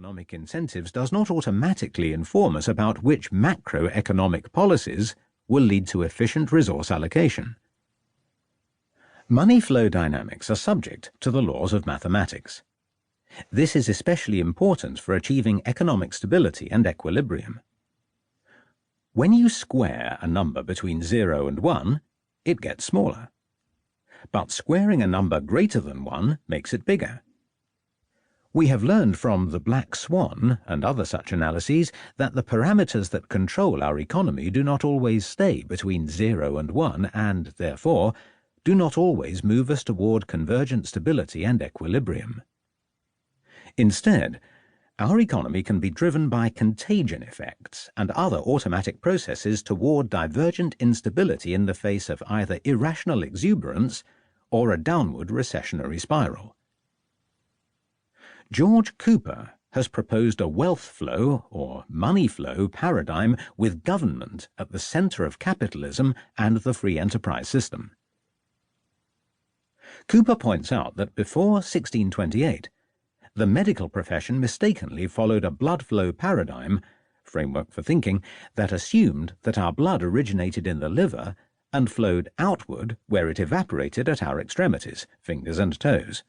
economic incentives does not automatically inform us about which macroeconomic policies will lead to efficient resource allocation. Money flow dynamics are subject to the laws of mathematics. This is especially important for achieving economic stability and equilibrium. When you square a number between 0 and 1, it gets smaller. But squaring a number greater than 1 makes it bigger. We have learned from the black swan and other such analyses that the parameters that control our economy do not always stay between 0 and 1 and, therefore, do not always move us toward convergent stability and equilibrium. Instead, our economy can be driven by contagion effects and other automatic processes toward divergent instability in the face of either irrational exuberance or a downward recessionary spiral. George Cooper has proposed a wealth flow or money flow paradigm with government at the center of capitalism and the free enterprise system. Cooper points out that before 1628, the medical profession mistakenly followed a blood flow paradigm, framework for thinking, that assumed that our blood originated in the liver and flowed outward where it evaporated at our extremities, fingers and toes.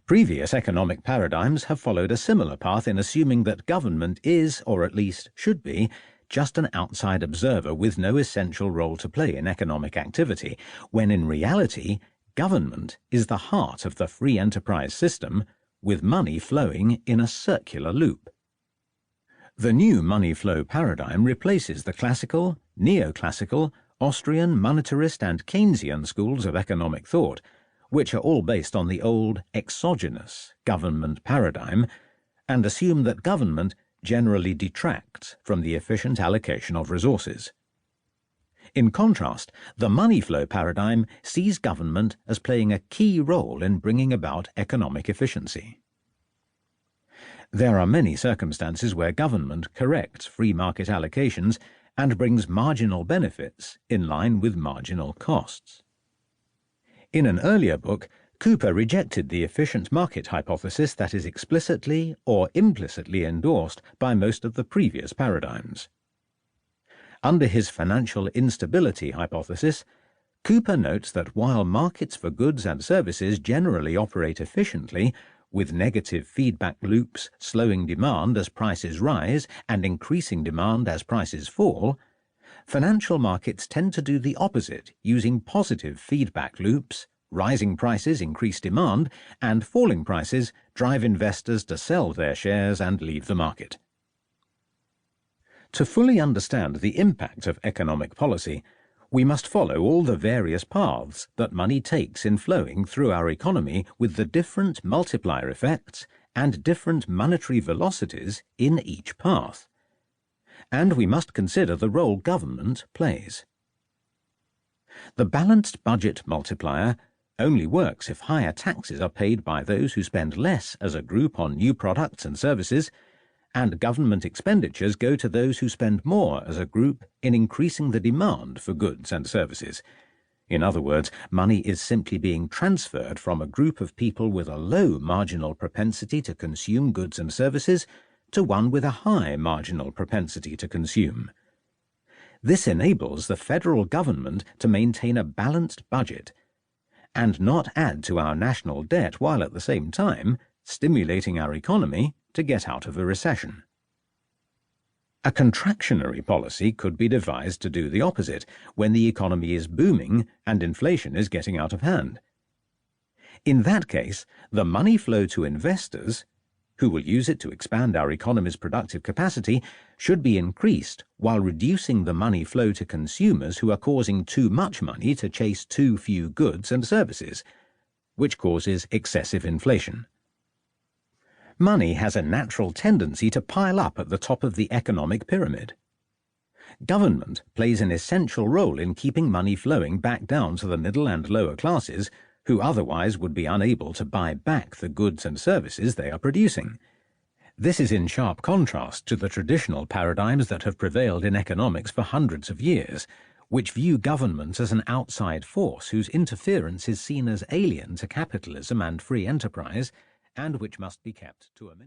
Previous economic paradigms have followed a similar path in assuming that government is, or at least should be, just an outside observer with no essential role to play in economic activity, when in reality, government is the heart of the free enterprise system, with money flowing in a circular loop. The new money flow paradigm replaces the classical, neoclassical, Austrian, monetarist and Keynesian schools of economic thought, which are all based on the old exogenous government paradigm, and assume that government generally detracts from the efficient allocation of resources. In contrast, the money flow paradigm sees government as playing a key role in bringing about economic efficiency. There are many circumstances where government corrects free market allocations and brings marginal benefits in line with marginal costs. In an earlier book, Cooper rejected the efficient market hypothesis that is explicitly or implicitly endorsed by most of the previous paradigms. Under his financial instability hypothesis, Cooper notes that while markets for goods and services generally operate efficiently, with negative feedback loops slowing demand as prices rise and increasing demand as prices fall, financial markets tend to do the opposite, using positive feedback loops. Rising prices increase demand, and falling prices drive investors to sell their shares and leave the market. To fully understand the impact of economic policy, we must follow all the various paths that money takes in flowing through our economy with the different multiplier effects and different monetary velocities in each path. And we must consider the role government plays. The balanced budget multiplier only works if higher taxes are paid by those who spend less as a group on new products and services, and government expenditures go to those who spend more as a group in increasing the demand for goods and services. In other words, money is simply being transferred from a group of people with a low marginal propensity to consume goods and services to one with a high marginal propensity to consume. This enables the federal government to maintain a balanced budget and not add to our national debt while at the same time stimulating our economy to get out of a recession. A contractionary policy could be devised to do the opposite when the economy is booming and inflation is getting out of hand. In that case, the money flow to investors, who will use it to expand our economy's productive capacity, should be increased while reducing the money flow to consumers who are causing too much money to chase too few goods and services, which causes excessive inflation. Money has a natural tendency to pile up at the top of the economic pyramid. Government plays an essential role in keeping money flowing back down to the middle and lower classes, who otherwise would be unable to buy back the goods and services they are producing. This is in sharp contrast to the traditional paradigms that have prevailed in economics for hundreds of years, which view government as an outside force whose interference is seen as alien to capitalism and free enterprise, and which must be kept to a minimum.